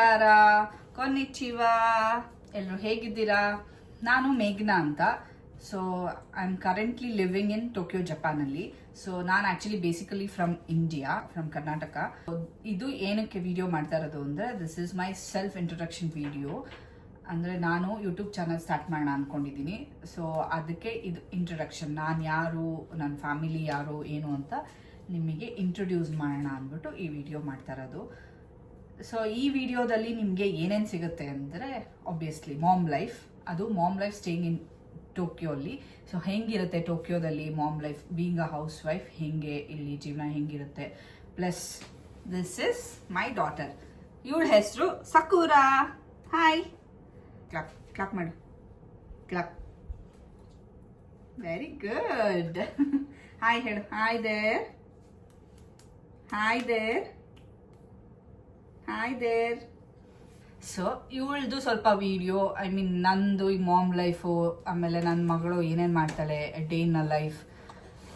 ನಮಸ್ಕಾರ, ಕೊನ್ನಿಚಿವಾ, ಎಲ್ಲರೂ ಹೇಗಿದ್ದೀರಾ? ನಾನು ಮೇಘ್ನಾ ಅಂತ. So I am currently living in Tokyo, ಜಪಾನಲ್ಲಿ. So ನಾನು actually basically from India, from Karnataka. ಇದು ಏನಕ್ಕೆ ವಿಡಿಯೋ ಮಾಡ್ತಾ ಇರೋದು ಅಂದರೆ, this is my self introduction video. ಅಂದರೆ ನಾನು ಯೂಟ್ಯೂಬ್ ಚಾನಲ್ ಸ್ಟಾರ್ಟ್ ಮಾಡೋಣ ಅಂದ್ಕೊಂಡಿದ್ದೀನಿ. ಸೊ ಅದಕ್ಕೆ ಇದು ಇಂಟ್ರೊಡಕ್ಷನ್. ನಾನು ಯಾರು, ನನ್ನ ಫ್ಯಾಮಿಲಿ ಯಾರು, ಏನು ಅಂತ ನಿಮಗೆ ಇಂಟ್ರೊಡ್ಯೂಸ್ ಮಾಡೋಣ ಅಂದ್ಬಿಟ್ಟು ಈ ವಿಡಿಯೋ ಮಾಡ್ತಾ ಇರೋದು. ಸೊ ಈ ವಿಡಿಯೋದಲ್ಲಿ ನಿಮಗೆ ಏನೇನು ಸಿಗುತ್ತೆ ಅಂದರೆ, ಆಬ್ವಿಯಸ್ಲಿ ಮಾಮ್ ಲೈಫ್, ಅದು ಮಾಮ್ ಲೈಫ್ ಸ್ಟೇಯಿಂಗ್ ಇನ್ ಟೋಕಿಯೋಲ್ಲಿ. ಸೊ ಹೆಂಗಿರುತ್ತೆ ಟೋಕಿಯೋದಲ್ಲಿ mom life, being a housewife, ಹೆಂಗೆ ಇಲ್ಲಿ ಜೀವನ ಹೆಂಗಿರುತ್ತೆ. Plus this is my daughter, ಇವಳ ಹೆಸರು ಸಕೂರಾ. ಹಾಯ್, ಕ್ಲಾಪ್ ಕ್ಲಾಪ್ ಮಾಡು, ಕ್ಲಾಪ್. Very good. ಹಾಯ್ ಹೇಳು. Hi there, hi there, hi there. So ಇವಳದು ಸ್ವಲ್ಪ ವಿಡಿಯೋ, ಐ ಮೀನ್ ನಂದು ಈ ಮಾಮ್ ಲೈಫು, ಆಮೇಲೆ ನನ್ನ ಮಗಳು ಏನೇನು ಮಾಡ್ತಾಳೆ, ಡೇ ಇನ್ ಅ ಲೈಫ್,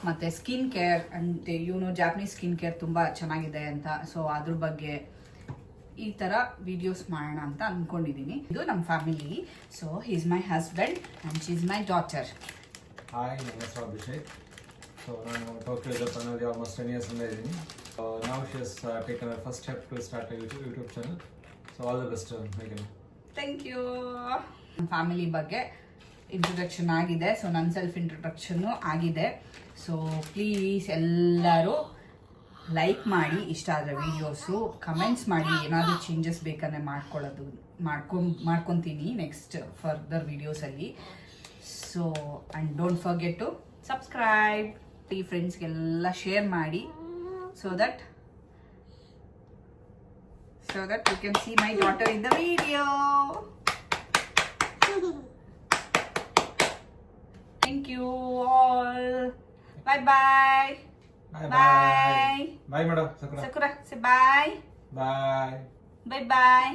ಮತ್ತು ಸ್ಕಿನ್ ಕೇರ್. ಅಂಡ್ ಇವನು ಜಾಪನೀಸ್ ಸ್ಕಿನ್ ಕೇರ್ ತುಂಬ ಚೆನ್ನಾಗಿದೆ ಅಂತ. ಸೊ ಅದ್ರ ಬಗ್ಗೆ ಈ ಥರ ವಿಡಿಯೋಸ್ ಮಾಡೋಣ ಅಂತ ಅಂದ್ಕೊಂಡಿದ್ದೀನಿ. ಇದು ನಮ್ಮ family. So is my husband and she is my daughter. Hi, ನನ್ನ ಹೆಸರು ಅಭಿಷೇಕ್. ಸೊ ನಾನು ಟೋಕಿಯೋ ಜಪಾನಲ್ಲಿ ಆಲ್ಮೋಸ್ಟ್ 10 years ಇಂದ ಇದ್ದೀನಿ. Now she has taken her first step to start a YouTube channel. So all the best, Megan. Thank you. ನನ್ನ family ಬಗ್ಗೆ introduction ಆಗಿದೆ. So ನನ್ನ self ಇಂಟ್ರೊಡಕ್ಷನ್ನು ಆಗಿದೆ. ಸೊ ಪ್ಲೀಸ್ ಎಲ್ಲರೂ ಲೈಕ್ ಮಾಡಿ, ಇಷ್ಟ ಆದರೆ ವೀಡಿಯೋಸು ಕಮೆಂಟ್ಸ್ ಮಾಡಿ. ಏನಾದರೂ ಚೇಂಜಸ್ ಬೇಕಂದರೆ ಮಾಡ್ಕೊತೀನಿ ನೆಕ್ಸ್ಟ್ ಫರ್ದರ್ ವೀಡಿಯೋಸಲ್ಲಿ. So and don't forget to subscribe. ಈ ಫ್ರೆಂಡ್ಸ್ಗೆಲ್ಲ ಶೇರ್ ಮಾಡಿ, so that you can see my daughter in the video. Thank you all. Bye bye. Bye Bye. bye madam. Sakura say bye. Bye. Bye bye.